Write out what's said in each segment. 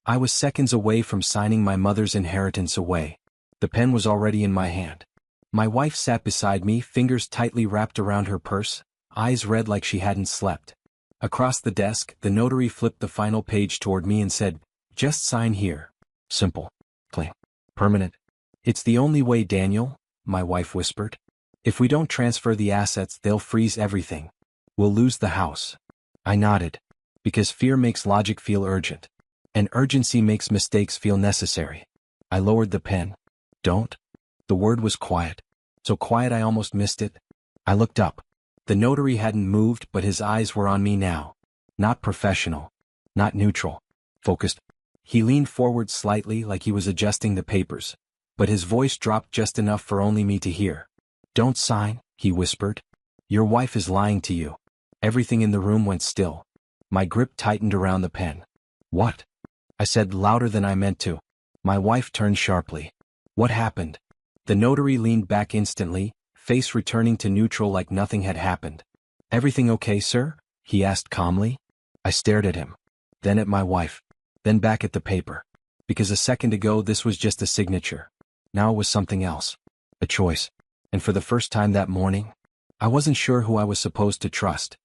I was seconds away from signing my mother's inheritance away. The pen was already in my hand. My wife sat beside me, fingers tightly wrapped around her purse, eyes red like she hadn't slept. Across the desk, the notary flipped the final page toward me and said, "Just sign here. Simple. Clean. Permanent." "It's the only way, Daniel," my wife whispered. "If we don't transfer the assets, they'll freeze everything. We'll lose the house." I nodded. Because fear makes logic feel urgent. And urgency makes mistakes feel necessary. I lowered the pen. "Don't." The word was quiet. So quiet I almost missed it. I looked up. The notary hadn't moved, but his eyes were on me now. Not professional. Not neutral. Focused. He leaned forward slightly like he was adjusting the papers, but his voice dropped just enough for only me to hear. "Don't sign," he whispered. "Your wife is lying to you." Everything in the room went still. My grip tightened around the pen. "What?" I said louder than I meant to. My wife turned sharply. "What happened?" The notary leaned back instantly, face returning to neutral like nothing had happened. "Everything okay, sir?" he asked calmly. I stared at him. Then at my wife. Then back at the paper. Because a second ago this was just a signature. Now it was something else. A choice. And for the first time that morning, I wasn't sure who I was supposed to trust.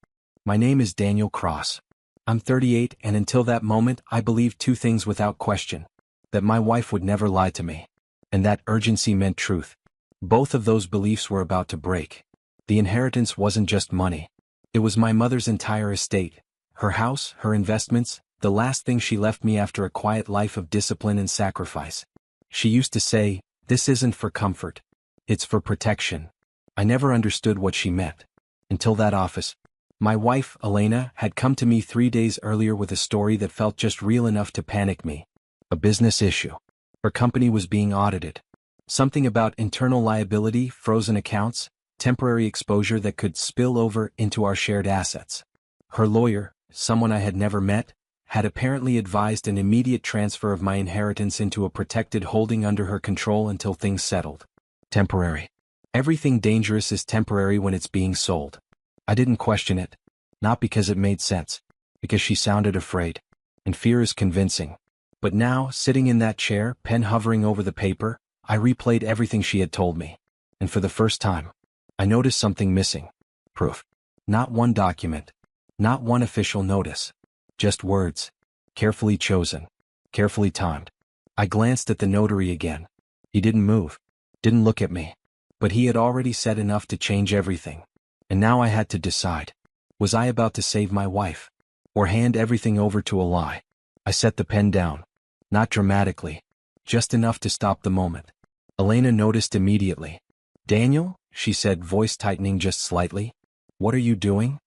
My name is Daniel Cross. I'm 38, and until that moment I believed two things without question. That my wife would never lie to me. And that urgency meant truth. Both of those beliefs were about to break. The inheritance wasn't just money. It was my mother's entire estate. Her house, her investments, the last thing she left me after a quiet life of discipline and sacrifice. She used to say, "This isn't for comfort. It's for protection." I never understood what she meant. Until that office. My wife, Elena, had come to me 3 days earlier with a story that felt just real enough to panic me. A business issue. Her company was being audited. Something about internal liability, frozen accounts, temporary exposure that could spill over into our shared assets. Her lawyer, someone I had never met, had apparently advised an immediate transfer of my inheritance into a protected holding under her control until things settled. Temporary. Everything dangerous is temporary when it's being sold. I didn't question it. Not because it made sense. Because she sounded afraid. And fear is convincing. But now, sitting in that chair, pen hovering over the paper, I replayed everything she had told me. And for the first time, I noticed something missing. Proof. Not one document. Not one official notice. Just words. Carefully chosen. Carefully timed. I glanced at the notary again. He didn't move. Didn't look at me. But he had already said enough to change everything. And now I had to decide. Was I about to save my wife? Or hand everything over to a lie? I set the pen down. Not dramatically. Just enough to stop the moment. Elena noticed immediately. "Daniel," she said, voice tightening just slightly. "What are you doing?"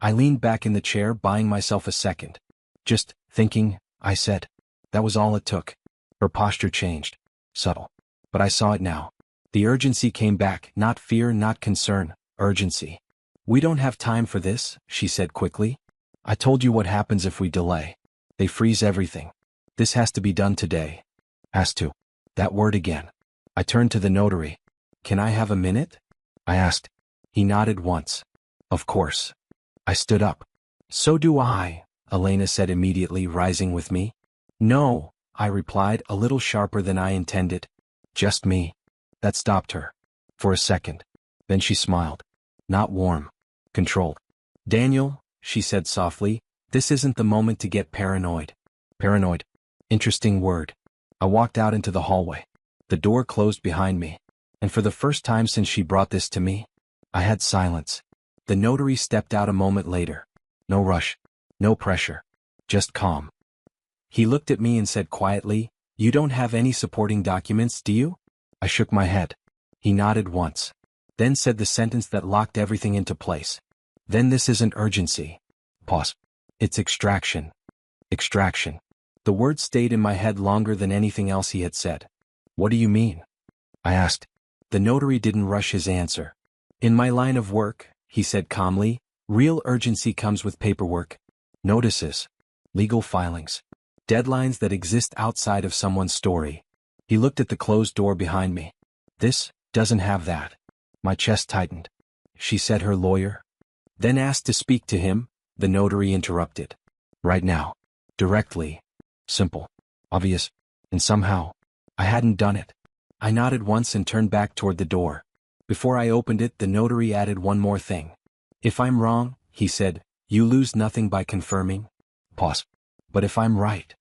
I leaned back in the chair, buying myself a second. "Just thinking," I said. That was all it took. Her posture changed. Subtle. But I saw it now. The urgency came back, not fear, not concern, urgency. "We don't have time for this," she said quickly. "I told you what happens if we delay. They freeze everything. This has to be done today." Has to. That word again. I turned to the notary. "Can I have a minute?" I asked. He nodded once. "Of course." I stood up. "So do I," Elena said immediately, rising with me. "No," I replied, a little sharper than I intended. "Just me." That stopped her. For a second. Then she smiled. Not warm. Controlled. "Daniel," she said softly, "this isn't the moment to get paranoid." Paranoid. Interesting word. I walked out into the hallway. The door closed behind me. And for the first time since she brought this to me, I had silence. The notary stepped out a moment later. No rush. No pressure. Just calm. He looked at me and said quietly, "You don't have any supporting documents, do you?" I shook my head. He nodded once. Then said the sentence that locked everything into place. "Then this isn't urgency." Pause. "It's extraction." Extraction. The word stayed in my head longer than anything else he had said. "What do you mean?" I asked. The notary didn't rush his answer. "In my line of work," he said calmly, "real urgency comes with paperwork. Notices. Legal filings. Deadlines that exist outside of someone's story." He looked at the closed door behind me. "This doesn't have that." My chest tightened. "She said her lawyer?" Then asked to speak to him, the notary interrupted. "Right now. Directly. Simple." obvious, and somehow, I hadn't done it. I nodded once and turned back toward the door. Before I opened it, the notary added one more thing. If I'm wrong, he said, you lose nothing by confirming. Pause. But if I'm right.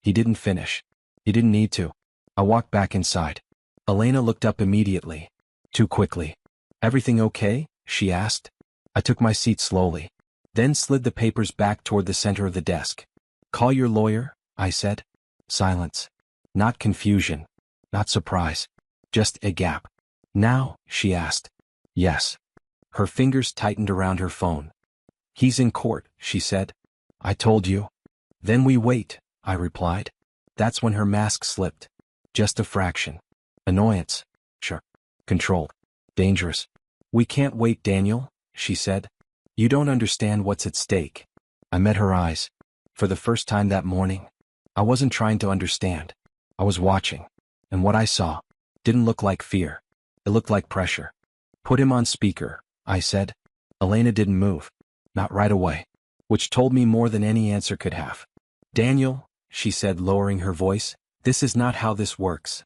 He didn't finish. He didn't need to. I walked back inside. Elena looked up immediately. Too quickly. Everything okay? She asked. I took my seat slowly. Then slid the papers back toward the center of the desk. Call your lawyer, I said. Silence. Not confusion. Not surprise. Just a gap. Now, she asked. Yes. Her fingers tightened around her phone. He's in court, she said. I told you. Then we wait, I replied. That's when her mask slipped. Just a fraction. Annoyance. Sure. Controlled. Dangerous. We can't wait, Daniel, she said. You don't understand what's at stake. I met her eyes. For the first time that morning. I wasn't trying to understand. I was watching. And what I saw didn't look like fear. It looked like pressure. Put him on speaker, I said. Elena didn't move. Not right away. Which told me more than any answer could have. Daniel, she said, lowering her voice, this is not how this works.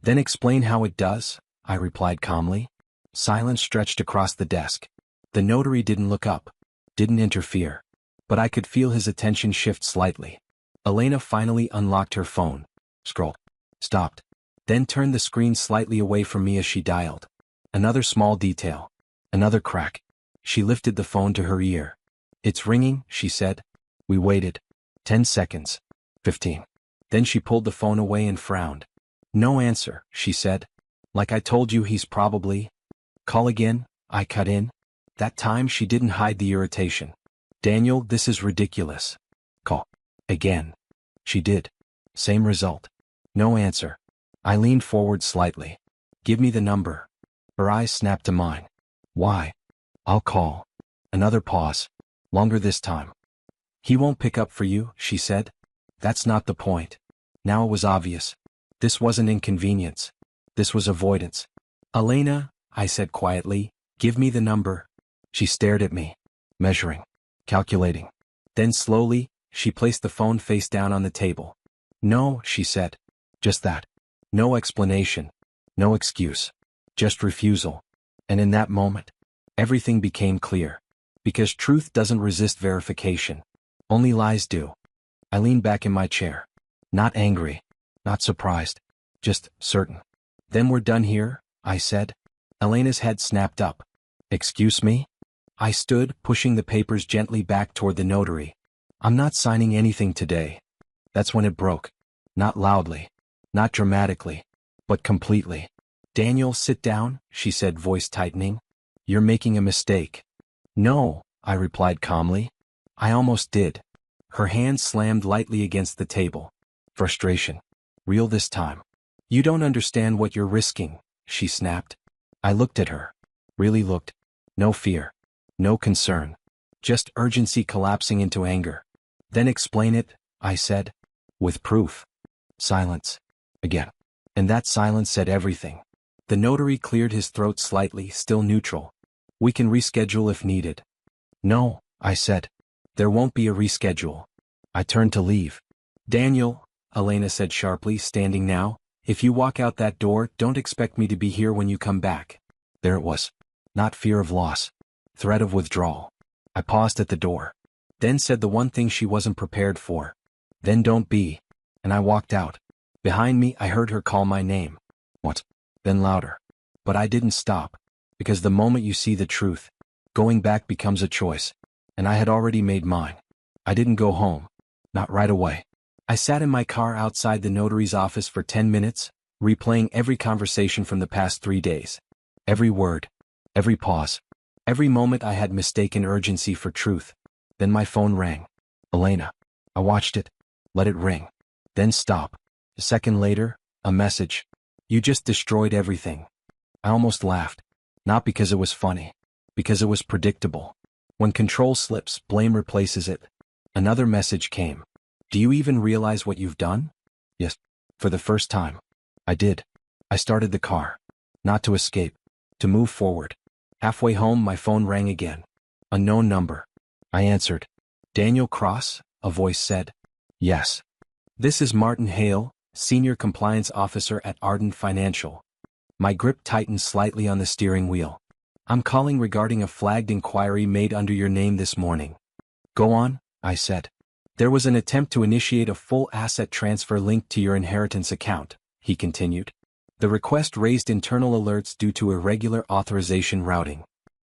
Then explain how it does, I replied calmly. Silence stretched across the desk. The notary didn't look up. Didn't interfere. But I could feel his attention shift slightly. Elena finally unlocked her phone. Scrolled. Stopped. Then turned the screen slightly away from me as she dialed. Another small detail. Another crack. She lifted the phone to her ear. It's ringing, she said. We waited. 10 seconds. 15. Then she pulled the phone away and frowned. No answer, she said. Like I told you, he's probably... Call again, I cut in. That time she didn't hide the irritation. Daniel, this is ridiculous. Call. Again. She did. Same result. No answer. I leaned forward slightly. Give me the number. Her eyes snapped to mine. Why? I'll call. Another pause. Longer this time. He won't pick up for you, she said. That's not the point. Now it was obvious. This wasn't inconvenience. This was avoidance. Elena, I said quietly, give me the number. She stared at me, measuring, calculating. Then slowly, she placed the phone face down on the table. No, she said. Just that. No explanation. No excuse. Just refusal. And in that moment, everything became clear. Because truth doesn't resist verification. Only lies do. I leaned back in my chair. Not angry. Not surprised. Just certain. Then we're done here, I said. Elena's head snapped up. Excuse me? I stood, pushing the papers gently back toward the notary. I'm not signing anything today. That's when it broke. Not loudly. Not dramatically. But completely. Daniel, sit down, she said, voice tightening. You're making a mistake. No, I replied calmly. I almost did. Her hand slammed lightly against the table. Frustration. Real this time. You don't understand what you're risking, she snapped. I looked at her. Really looked. No fear. No concern. Just urgency collapsing into anger. Then explain it, I said. With proof. Silence. Again. And that silence said everything. The notary cleared his throat slightly, still neutral. We can reschedule if needed. No, I said. There won't be a reschedule. I turned to leave. Daniel, Elena said sharply, standing now, if you walk out that door, don't expect me to be here when you come back. There it was. Not fear of loss. Threat of withdrawal. I paused at the door. Then said the one thing she wasn't prepared for. Then don't be. And I walked out. Behind me, I heard her call my name. What? Then louder. But I didn't stop. Because the moment you see the truth, going back becomes a choice. And I had already made mine. I didn't go home. Not right away. I sat in my car outside the notary's office for 10 minutes, replaying every conversation from the past 3 days. Every word. Every pause. Every moment I had mistaken urgency for truth. Then my phone rang. Elena. I watched it. Let it ring. Then stop. A second later, a message. You just destroyed everything. I almost laughed. Not because it was funny. Because it was predictable. When control slips, blame replaces it. Another message came. Do you even realize what you've done? Yes. For the first time. I did. I started the car. Not to escape. To move forward. Halfway home, my phone rang again. Unknown number. I answered. Daniel Cross, a voice said. Yes. This is Martin Hale, Senior Compliance Officer at Ardent Financial. My grip tightened slightly on the steering wheel. I'm calling regarding a flagged inquiry made under your name this morning. Go on, I said. There was an attempt to initiate a full asset transfer linked to your inheritance account, he continued. The request raised internal alerts due to irregular authorization routing.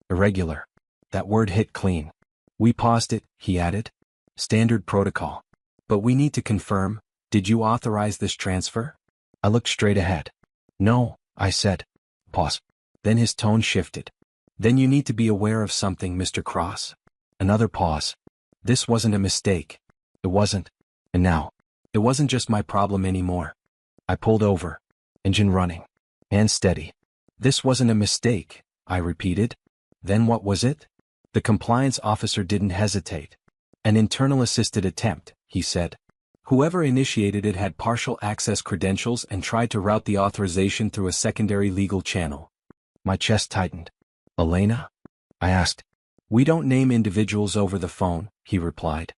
Irregular. That word hit clean. We paused it, he added. Standard protocol. But we need to confirm, did you authorize this transfer? I looked straight ahead. No, I said. Pause. Then his tone shifted. Then you need to be aware of something, Mr. Cross. Another pause. This wasn't a mistake. It wasn't. And now, it wasn't just my problem anymore. I pulled over. Engine running. Hand steady. This wasn't a mistake, I repeated. Then what was it? The compliance officer didn't hesitate. An internal assisted attempt, he said. Whoever initiated it had partial access credentials and tried to route the authorization through a secondary legal channel. My chest tightened. Elena? I asked. We don't name individuals over the phone, he replied.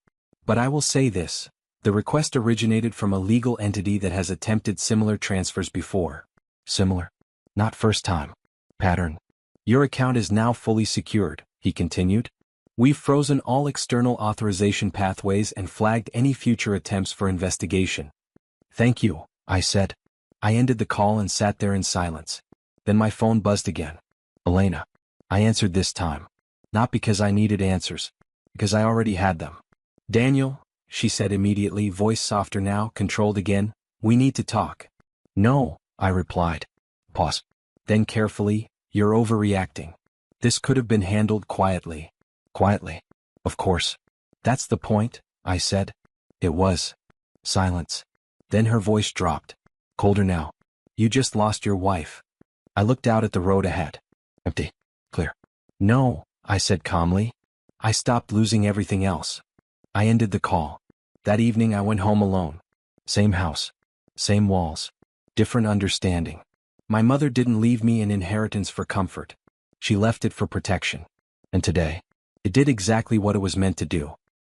But I will say this. The request originated from a legal entity that has attempted similar transfers before. Similar? Not first time. Pattern. Your account is now fully secured, he continued. We've frozen all external authorization pathways and flagged any future attempts for investigation. Thank you, I said. I ended the call and sat there in silence. Then my phone buzzed again. Elena. I answered this time. Not because I needed answers. Because I already had them. Daniel, she said immediately, voice softer now, controlled again. We need to talk. No, I replied. Pause. Then carefully, you're overreacting. This could have been handled quietly. Quietly. Of course. That's the point, I said. It was. Silence. Then her voice dropped. Colder now. You just lost your wife. I looked out at the road ahead. Empty. Clear. No, I said calmly. I stopped losing everything else. I ended the call. That evening I went home alone. Same house. Same walls. Different understanding. My mother didn't leave me an inheritance for comfort. She left it for protection. And today, it did exactly what it was meant to do.